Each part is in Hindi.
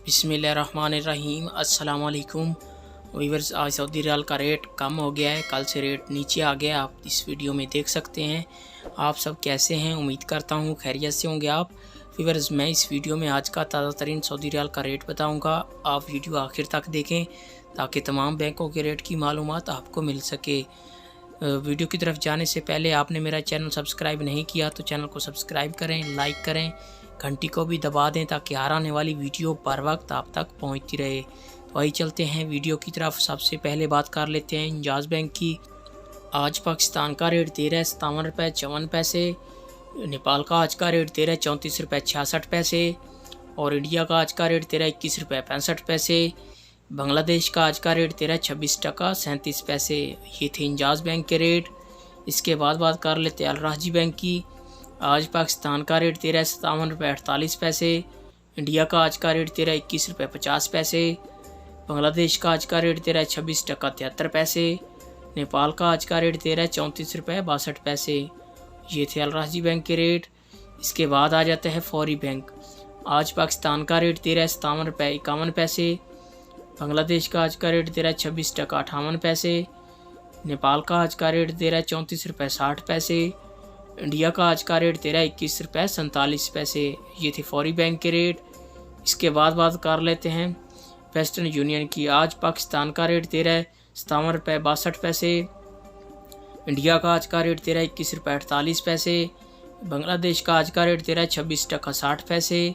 बिस्मिल्लाहिर्रहमानिर्रहीम। अस्सलाम वालेकुम वीवर्स। आज सऊदी रियाल का रेट कम हो गया है, कल से रेट नीचे आ गया, आप इस वीडियो में देख सकते हैं। आप सब कैसे हैं? उम्मीद करता हूँ खैरियत से होंगे आप वीवर्स। मैं इस वीडियो में आज का ताज़ा तरीन सऊदी रियाल का रेट बताऊँगा। आप वीडियो आखिर तक देखें ताकि तमाम बैंकों के रेट की मालूमात आपको मिल सके। वीडियो की तरफ जाने से पहले आपने मेरा चैनल सब्सक्राइब नहीं किया तो चैनल को सब्सक्राइब करें, लाइक करें, घंटी को भी दबा दें ताकि हर आने वाली वीडियो बर वक्त आप तक पहुंचती रहे। तो आइए चलते हैं वीडियो की तरफ। सबसे पहले बात कर लेते हैं इंजाज बैंक की। आज पाकिस्तान का रेट दे रहा है 57 रुपये 54 पैसे। नेपाल का आज का रेट दे रहा है 34 रुपये 66 पैसे। और इंडिया का आज का रेट दे रहा है 21 रुपये 65 पैसे। बांग्लादेश का आज का रेट दे रहा है 26 टका 37 पैसे। ये थे इंजाज बैंक के रेट। इसके बाद बात कर लेते हैं अल राजी बैंक की। आज पाकिस्तान का रेट दे रहा है 57 रुपये 48 पैसे। इंडिया का आज का रेट दे रहा है 21 रुपये 50 पैसे। बांग्लादेश का आज का रेट दे रहा है 26 टका 73 पैसे। नेपाल का आज का रेट दे रहा है 34 रुपये 62 पैसे। ये थे अल राजी बैंक के रेट। इसके बाद आ जाता है फौरी बैंक। आज पाकिस्तान का रेट दे रहा है 57 रुपये 51 पैसे। बांग्लादेश का आज का रेट दे रहा है 26 टका 58 पैसे। नेपाल का आज का रेट दे रहा है 34 रुपये 60 पैसे। इंडिया का आज का रेट दे रहा है 21 रुपये 47 पैसे। ये थे फौरी बैंक के रेट। इसके बाद बात कर लेते हैं वेस्टर्न यूनियन की। आज पाकिस्तान का रेट दे रहा है 57 रुपये 62 पैसे। इंडिया का आज का रेट दे रहा है 21 रुपये 48 पैसे। बांग्लादेश का आज का रेट दे रहा है 26 टका 60 पैसे।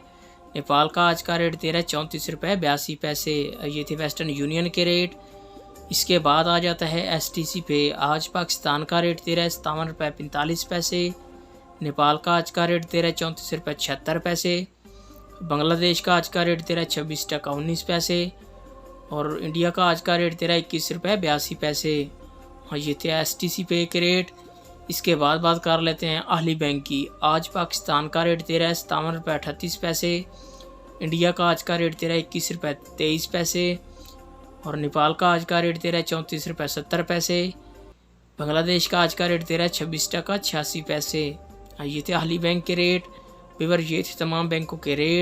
नेपाल का आज का रेट दे रहा है 34 रुपये 82 पैसे। ये थे वेस्टर्न यूनियन के रेट। इसके बाद आ जाता है STC पे। आज पाकिस्तान का रेट दे रहा है 57 रुपये 45 पैसे। नेपाल का आज का रेट दे रहा है 34 रुपये 76 पैसे। बांग्लादेश का आज का रेट दे रहा है 26 टका 19 पैसे। और इंडिया का आज का रेट दे रहा है 21 रुपये 82 पैसे। हाँ, ये थे STC पे के रेट। इसके बाद बात कर लेते हैं अहली बैंक की। आज पाकिस्तान का रेट दे रहा है 57 रुपये 38 पैसे। इंडिया का आज का रेट दे रहा है 21 रुपये 23 पैसे। और नेपाल का आज का रेट दे रहा है 34 रुपये 70 पैसे। बांग्लादेश का आज का रेट दे रहा है 26 टका 86 पैसे। ये थे अहली बैंक के रेट। ये थे तमाम बैंकों के रेट।